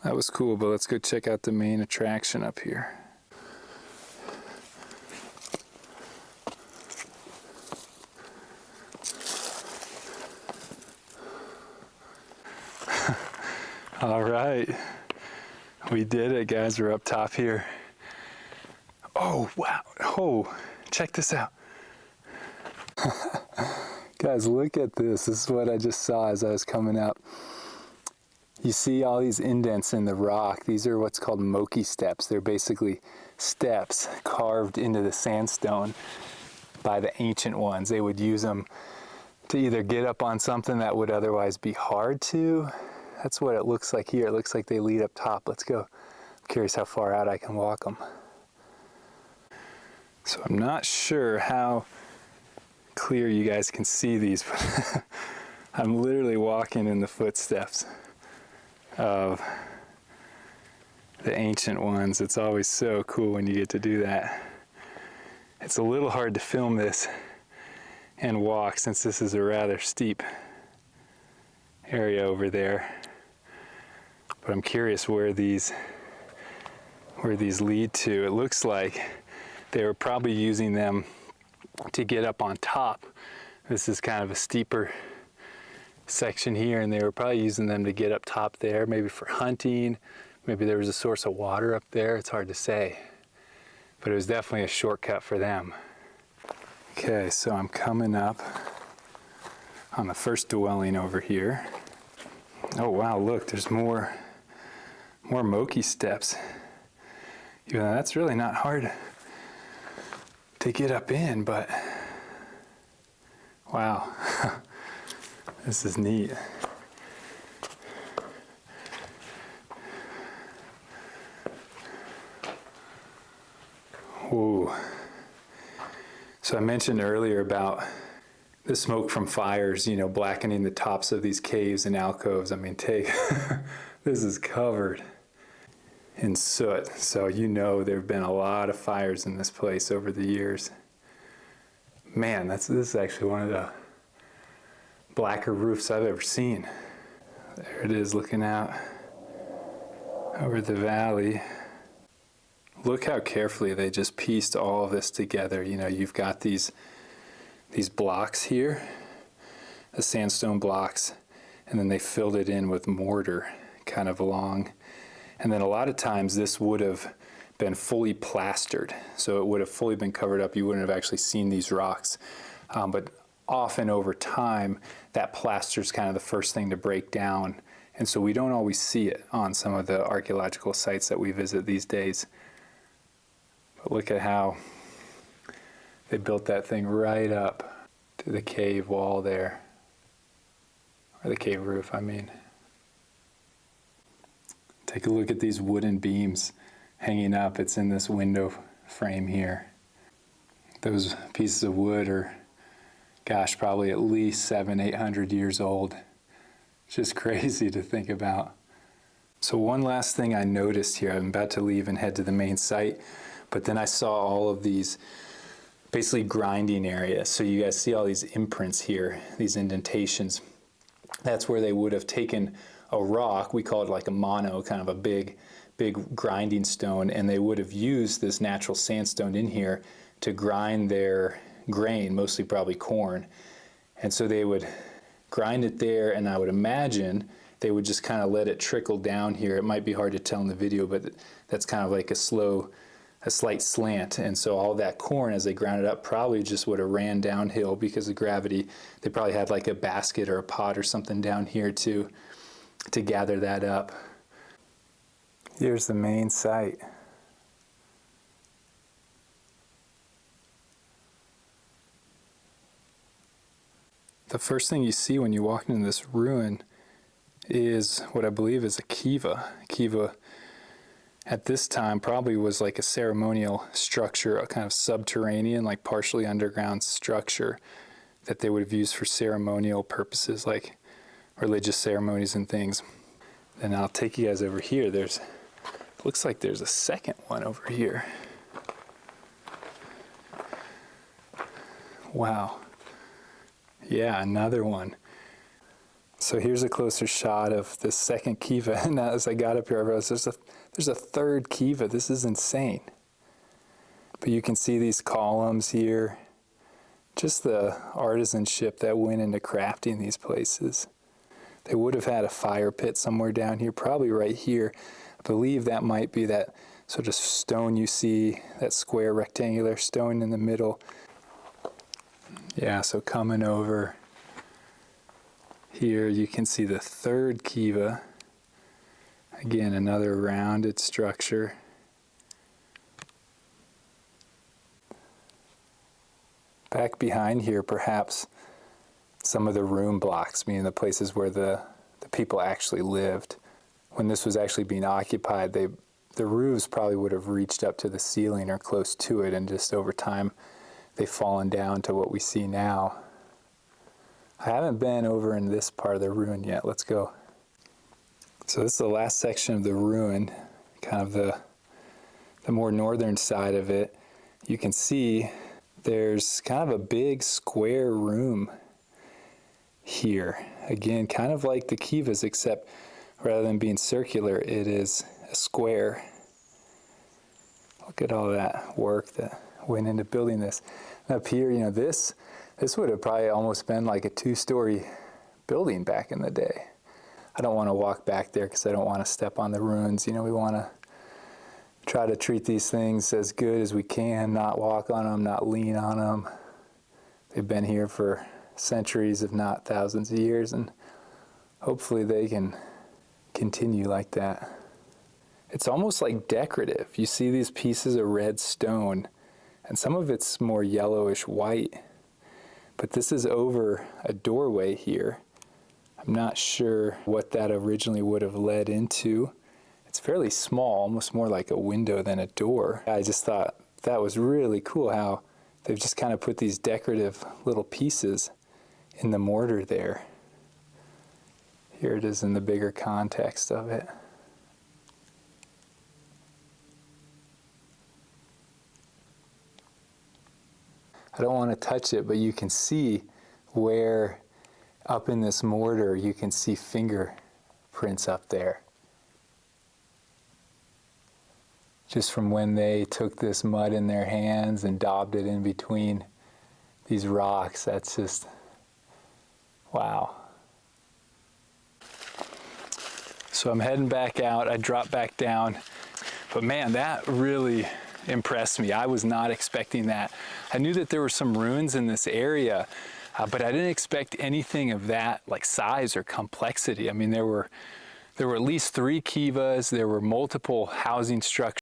That was cool, but let's go check out the main attraction up here. All right, we did it, guys. We're up top here. Oh, wow. Oh, check this out. Guys, look at this. This is what I just saw as I was coming up. You see all these indents in the rock. These are what's called Moki steps. They're basically steps carved into the sandstone by the ancient ones. They would use them to either get up on something that would otherwise be hard to. That's what it looks like here. It looks like they lead up top. Let's go. I'm curious how far out I can walk them. So I'm not sure how clear you guys can see these, but I'm literally walking in the footsteps of the ancient ones. It's always so cool when you get to do that. It's a little hard to film this and walk since this is a rather steep area over there. But I'm curious where these lead to. It looks like they were probably using them to get up on top. This is kind of a steeper section here, and they were probably using them to get up top there, maybe for hunting. Maybe there was a source of water up there. It's hard to say, but it was definitely a shortcut for them. Okay, so I'm coming up on the first dwelling over here. Oh wow, look, there's more Moki steps. You know, that's really not hard to get up in, but wow, this is neat. Ooh. So I mentioned earlier about the smoke from fires, you know, blackening the tops of these caves and alcoves. I mean, this is covered in soot. So you know there have been a lot of fires in this place over the years. Man, this is actually one of the blacker roofs I've ever seen. There it is looking out over the valley. Look how carefully they just pieced all of this together. You know, you've got these blocks here, the sandstone blocks, and then they filled it in with mortar kind of along. And then a lot of times this would have been fully plastered. So it would have fully been covered up. You wouldn't have actually seen these rocks. But often over time, that plaster is kind of the first thing to break down. And so we don't always see it on some of the archaeological sites that we visit these days. But look at how they built that thing right up to the cave wall there. Or the cave roof, I mean. Take a look at these wooden beams hanging up. It's in this window frame here. Those pieces of wood are, gosh, probably at least 700-800 years old. It's just crazy to think about. So one last thing I noticed here, I'm about to leave and head to the main site, but then I saw all of these basically grinding areas. So you guys see all these imprints here, these indentations. That's where they would have taken a rock, we call it like a mono, kind of a big grinding stone, and they would have used this natural sandstone in here to grind their grain, mostly probably corn. And so they would grind it there, and I would imagine they would just kind of let it trickle down here. It might be hard to tell in the video, but that's kind of like a slight slant. And so all that corn, as they ground it up, probably just would have ran downhill because of gravity. They probably had like a basket or a pot or something down here to gather that up. Here's the main site. The first thing you see when you walk into this ruin is what I believe is a kiva. Kiva at this time probably was like a ceremonial structure, a kind of subterranean, like partially underground structure that they would have used for ceremonial purposes, like religious ceremonies and things. Then I'll take you guys over here. Looks like there's a second one over here. Wow. Yeah, another one. So here's a closer shot of the second kiva, and as I got up here, I realized there's a third kiva. This is insane. But you can see these columns here, just the artisanship that went into crafting these places. They would have had a fire pit somewhere down here, probably right here. I believe that might be that sort of stone you see, that square rectangular stone in the middle. Yeah, so coming over here, you can see the third kiva. Again, another rounded structure. Back behind here, perhaps some of the room blocks, meaning the places where the people actually lived. When this was actually being occupied, the roofs probably would have reached up to the ceiling or close to it, and just over time they've fallen down to what we see now. I haven't been over in this part of the ruin yet. Let's go. So this is the last section of the ruin, kind of the more northern side of it. You can see there's kind of a big square room here. Again, kind of like the kivas, except rather than being circular, it is a square. Look at all that work that went into building this. And up here, you know, this would have probably almost been like a 2-story building back in the day. I don't want to walk back there because I don't want to step on the ruins. You know, we want to try to treat these things as good as we can, not walk on them, not lean on them. They've been here for centuries, if not thousands of years, and hopefully they can continue like that. It's almost like decorative. You see these pieces of red stone, and some of it's more yellowish white, but this is over a doorway here. I'm not sure what that originally would have led into. It's fairly small, almost more like a window than a door. I just thought that was really cool how they've just kind of put these decorative little pieces in the mortar there. Here it is in the bigger context of it. I don't want to touch it, but you can see where up in this mortar you can see fingerprints up there. Just from when they took this mud in their hands and daubed it in between these rocks. That's just, wow. So I'm heading back out. I dropped back down, but man, that really impressed me. I was not expecting that. I knew that there were some ruins in this area, but I didn't expect anything of that like size or complexity. I mean, there were at least 3 kivas. There were multiple housing structures.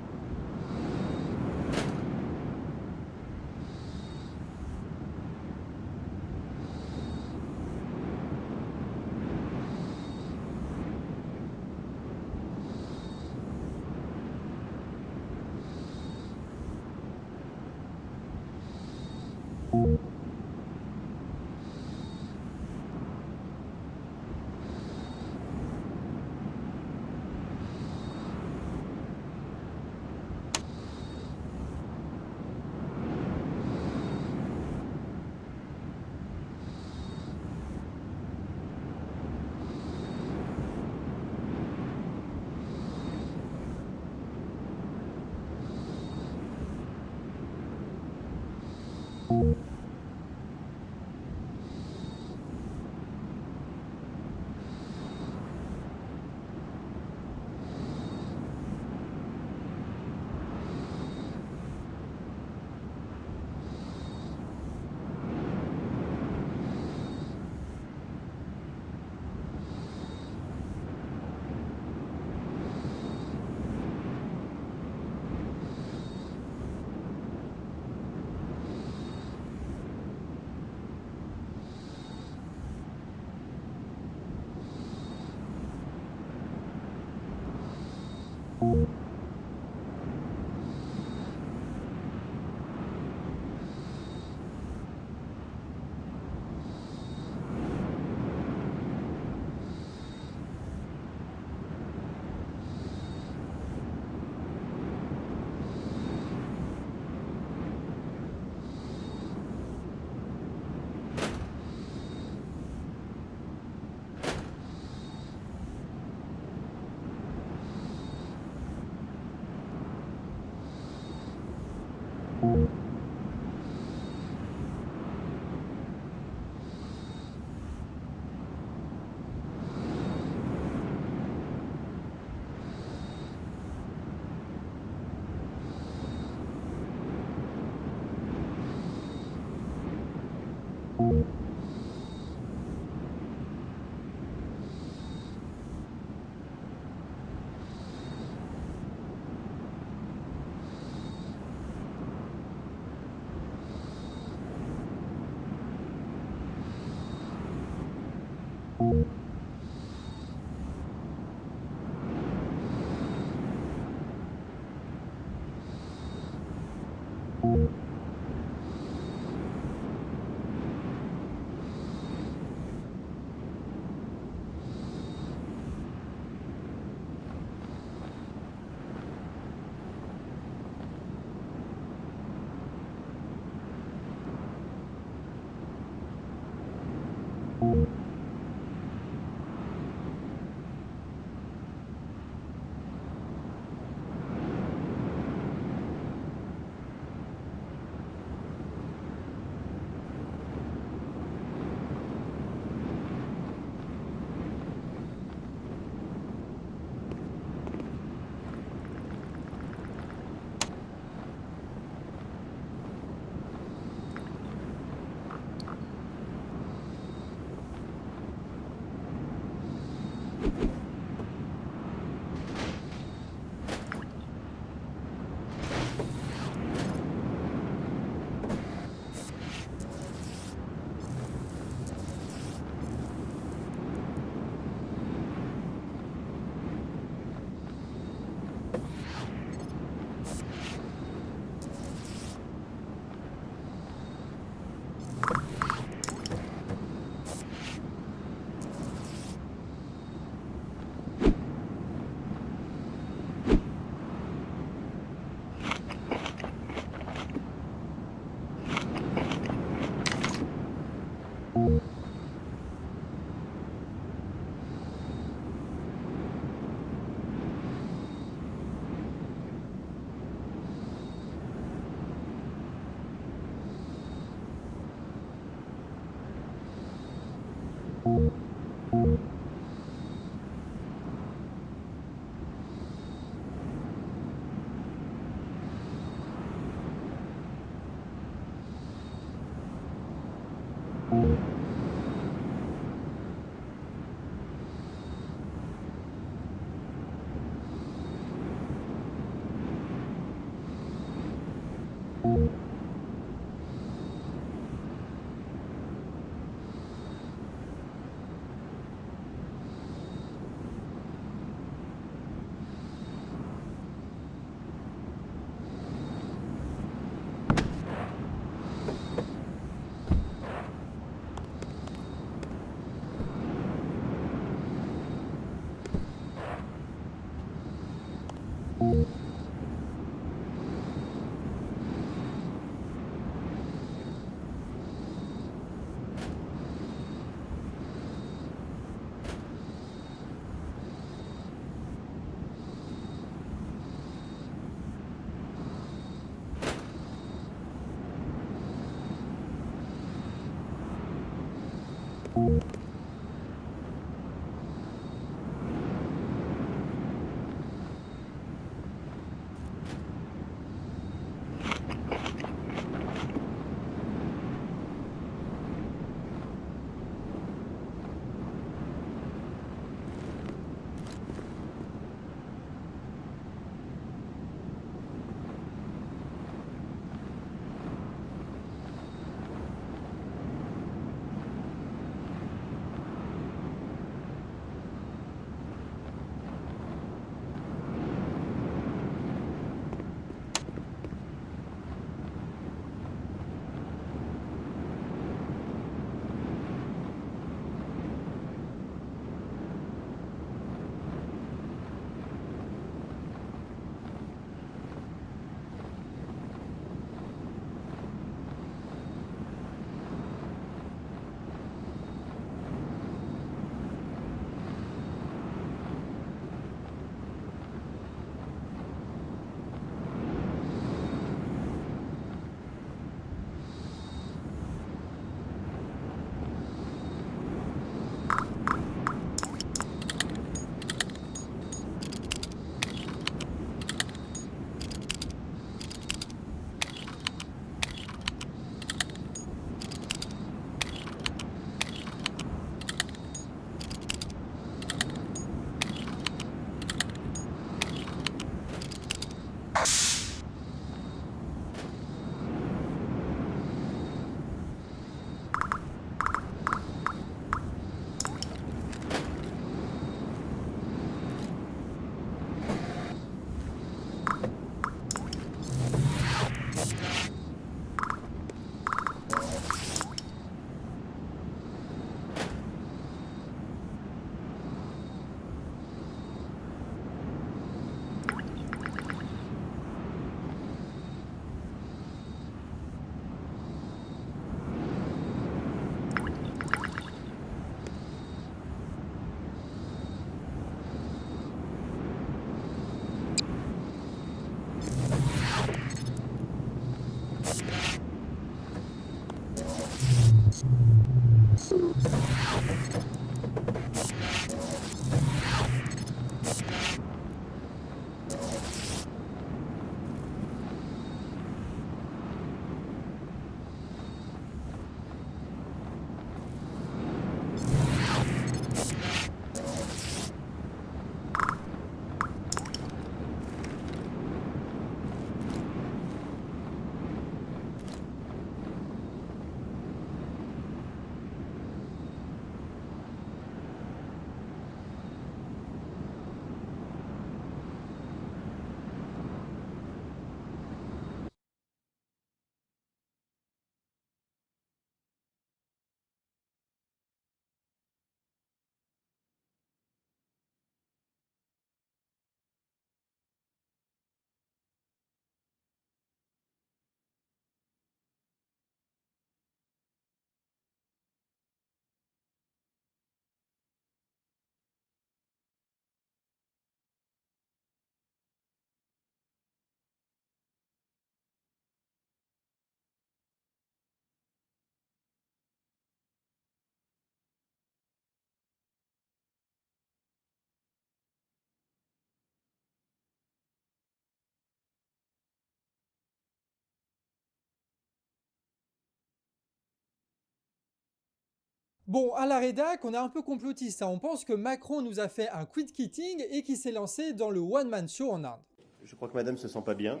Bon, à la rédac, on est un peu complotiste, hein. On pense que Macron nous a fait un quid quitting et qu'il s'est lancé dans le one-man show en Inde. Je crois que madame se sent pas bien.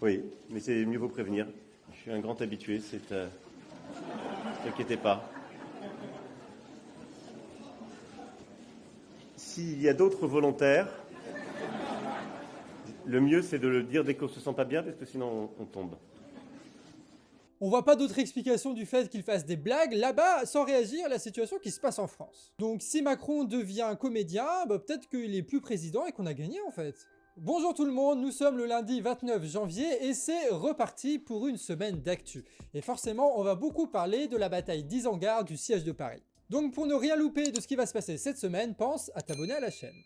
Oui, mais c'est mieux vaut prévenir. Je suis un grand habitué, t'inquiétez pas. S'il y a d'autres volontaires, le mieux c'est de le dire dès qu'on se sent pas bien, parce que sinon on tombe. On voit pas d'autre explication du fait qu'il fasse des blagues là-bas sans réagir à la situation qui se passe en France. Donc si Macron devient comédien, peut-être qu'il est plus président et qu'on a gagné en fait. Bonjour tout le monde, nous sommes le lundi 29 janvier et c'est reparti pour une semaine d'actu. Et forcément, on va beaucoup parler de la bataille d'Isengard du siège de Paris. Donc pour ne rien louper de ce qui va se passer cette semaine, pense à t'abonner à la chaîne.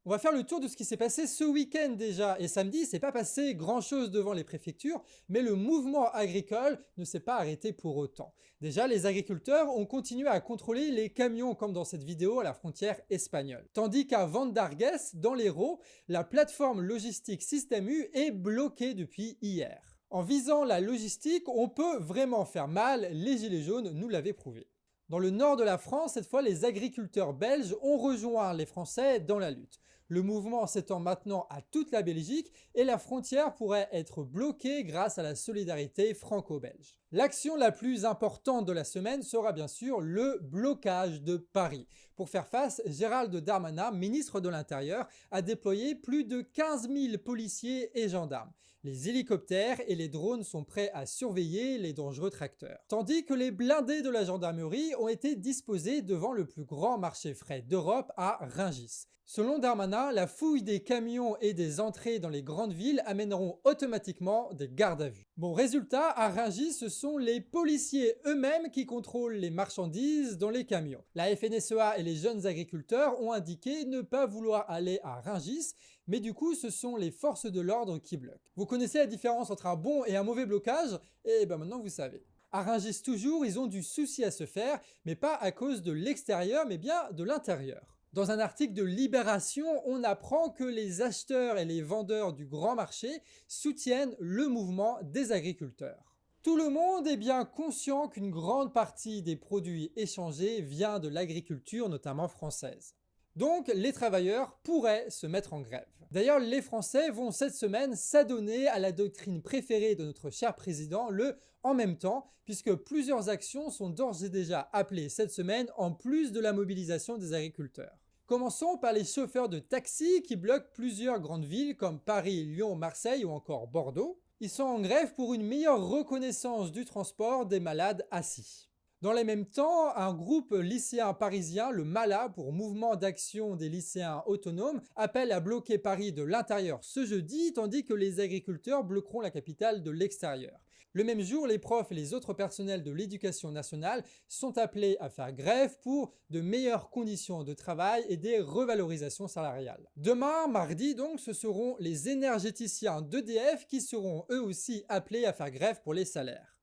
On va faire le tour de ce qui s'est passé ce week-end déjà, et samedi, c'est pas passé grand-chose devant les préfectures, mais le mouvement agricole ne s'est pas arrêté pour autant. Déjà, les agriculteurs ont continué à contrôler les camions, comme dans cette vidéo à la frontière espagnole. Tandis qu'à Vendargues, dans l'Hérault, la plateforme logistique Système U est bloquée depuis hier. En visant la logistique, on peut vraiment faire mal, les gilets jaunes nous l'avaient prouvé. Dans le nord de la France, cette fois, les agriculteurs belges ont rejoint les Français dans la lutte. Le mouvement s'étend maintenant à toute la Belgique et la frontière pourrait être bloquée grâce à la solidarité franco-belge. L'action la plus importante de la semaine sera bien sûr le blocage de Paris. Pour faire face, Gérald Darmanin, ministre de l'Intérieur, a déployé plus de 15 000 policiers et gendarmes. Les hélicoptères et les drones sont prêts à surveiller les dangereux tracteurs. Tandis que les blindés de la gendarmerie ont été disposés devant le plus grand marché frais d'Europe à Rungis. Selon Darmanin, la fouille des camions et des entrées dans les grandes villes amèneront automatiquement des gardes à vue. Bon, résultat, à Rungis, ce sont les policiers eux-mêmes qui contrôlent les marchandises dans les camions. La FNSEA et les jeunes agriculteurs ont indiqué ne pas vouloir aller à Rungis, mais du coup, ce sont les forces de l'ordre qui bloquent. Vous connaissez la différence entre un bon et un mauvais blocage? Et maintenant vous savez. À Rungis toujours, ils ont du souci à se faire, mais pas à cause de l'extérieur, mais bien de l'intérieur. Dans un article de Libération, on apprend que les acheteurs et les vendeurs du grand marché soutiennent le mouvement des agriculteurs. Tout le monde est bien conscient qu'une grande partie des produits échangés vient de l'agriculture, notamment française. Donc, les travailleurs pourraient se mettre en grève. D'ailleurs, les Français vont cette semaine s'adonner à la doctrine préférée de notre cher président, le « en même temps », puisque plusieurs actions sont d'ores et déjà appelées cette semaine en plus de la mobilisation des agriculteurs. Commençons par les chauffeurs de taxi qui bloquent plusieurs grandes villes comme Paris, Lyon, Marseille ou encore Bordeaux. Ils sont en grève pour une meilleure reconnaissance du transport des malades assis. Dans le même temps, un groupe lycéen parisien, le MALA, pour Mouvement d'action des lycéens autonomes, appelle à bloquer Paris de l'intérieur ce jeudi, tandis que les agriculteurs bloqueront la capitale de l'extérieur. Le même jour, les profs et les autres personnels de l'éducation nationale sont appelés à faire grève pour de meilleures conditions de travail et des revalorisations salariales. Demain, mardi donc, ce seront les énergéticiens d'EDF qui seront eux aussi appelés à faire grève pour les salaires.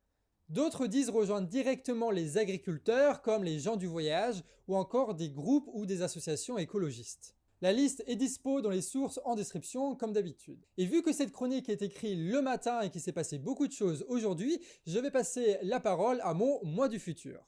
D'autres disent rejoindre directement les agriculteurs comme les gens du voyage ou encore des groupes ou des associations écologistes. La liste est dispo dans les sources en description comme d'habitude. Et vu que cette chronique est écrite le matin et qu'il s'est passé beaucoup de choses aujourd'hui, je vais passer la parole à mon moi du futur.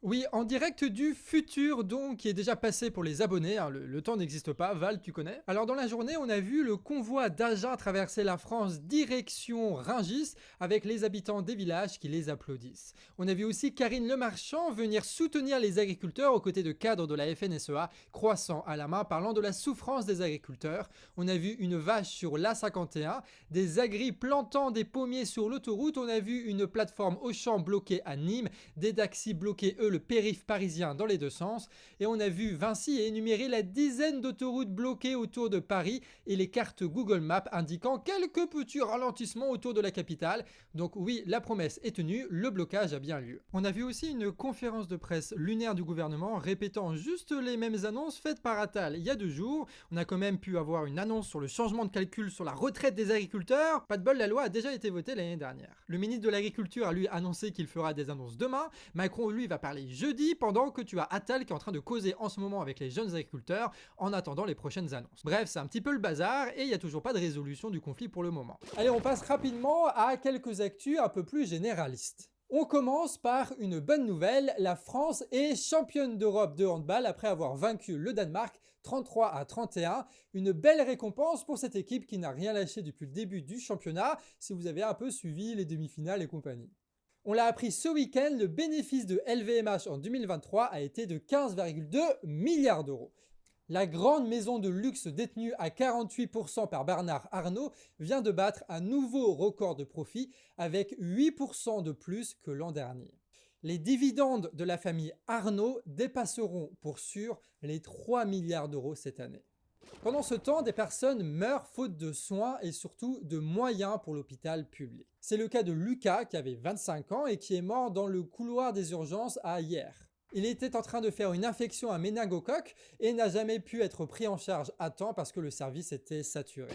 Oui, en direct du futur donc, qui est déjà passé pour les abonnés, hein, le temps n'existe pas, Val, tu connais. Alors dans la journée, on a vu le convoi d'Agen traverser la France direction Rungis, avec les habitants des villages qui les applaudissent. On a vu aussi Karine Lemarchand venir soutenir les agriculteurs aux côtés de cadres de la FNSEA, croissant à la main, parlant de la souffrance des agriculteurs. On a vu une vache sur l'A51, des agris plantant des pommiers sur l'autoroute, on a vu une plateforme Auchan bloquée à Nîmes, des taxis bloqués le périph' parisien dans les deux sens, et on a vu Vinci énumérer la dizaine d'autoroutes bloquées autour de Paris et les cartes Google Maps indiquant quelques petits ralentissements autour de la capitale. Donc oui, la promesse est tenue, le blocage a bien lieu. On a vu aussi une conférence de presse lunaire du gouvernement répétant juste les mêmes annonces faites par Attal il y a 2 jours. On a quand même pu avoir une annonce sur le changement de calcul sur la retraite des agriculteurs. Pas de bol, la loi a déjà été votée l'année dernière. Le ministre de l'Agriculture a lui annoncé qu'il fera des annonces demain. Macron lui va parler jeudi, pendant que tu as Attal qui est en train de causer en ce moment avec les jeunes agriculteurs en attendant les prochaines annonces. Bref, c'est un petit peu le bazar et il n'y a toujours pas de résolution du conflit pour le moment. Allez, on passe rapidement à quelques actus un peu plus généralistes. On commence par une bonne nouvelle, la France est championne d'Europe de handball après avoir vaincu le Danemark 33-31. Une belle récompense pour cette équipe qui n'a rien lâché depuis le début du championnat, si vous avez un peu suivi les demi-finales et compagnie. On l'a appris ce week-end, le bénéfice de LVMH en 2023 a été de 15,2 milliards d'euros. La grande maison de luxe détenue à 48% par Bernard Arnault vient de battre un nouveau record de profit avec 8% de plus que l'an dernier. Les dividendes de la famille Arnault dépasseront pour sûr les 3 milliards d'euros cette année. Pendant ce temps, des personnes meurent faute de soins et surtout de moyens pour l'hôpital public. C'est le cas de Lucas qui avait 25 ans et qui est mort dans le couloir des urgences à Hyères. Il était en train de faire une infection à méningocoque et n'a jamais pu être pris en charge à temps parce que le service était saturé.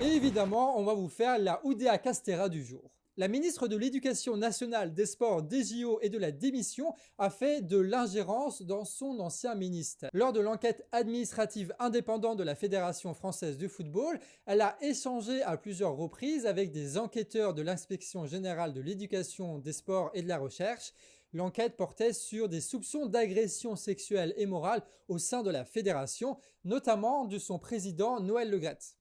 Et évidemment, on va vous faire la Oudéa Castéra du jour. La ministre de l'Éducation nationale, des Sports, des JO et de la démission a fait de l'ingérence dans son ancien ministère. Lors de l'enquête administrative indépendante de la Fédération française de football, elle a échangé à plusieurs reprises avec des enquêteurs de l'Inspection générale de l'éducation, des sports et de la recherche. L'enquête portait sur des soupçons d'agression sexuelle et morale au sein de la fédération, notamment de son président Noël Le Graët,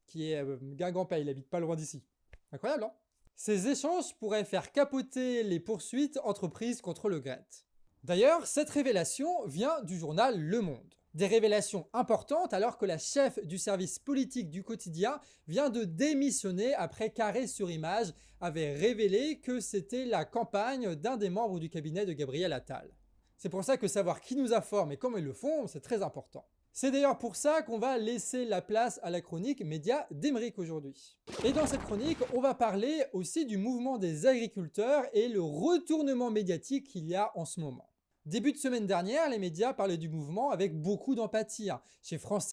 qui est Guingamp, il habite pas loin d'ici. Incroyable, hein? Ces échanges pourraient faire capoter les poursuites entreprises contre Le Graët. D'ailleurs, cette révélation vient du journal Le Monde. Des révélations importantes alors que la chef du service politique du quotidien vient de démissionner après qu'Arrêt sur Image avait révélé que c'était la campagne d'un des membres du cabinet de Gabriel Attal. C'est pour ça que savoir qui nous informe et comment ils le font, c'est très important. C'est d'ailleurs pour ça qu'on va laisser la place à la chronique média d'Aymeric aujourd'hui. Et dans cette chronique, on va parler aussi du mouvement des agriculteurs et le retournement médiatique qu'il y a en ce moment. Début de semaine dernière, les médias parlaient du mouvement avec beaucoup d'empathie. Chez France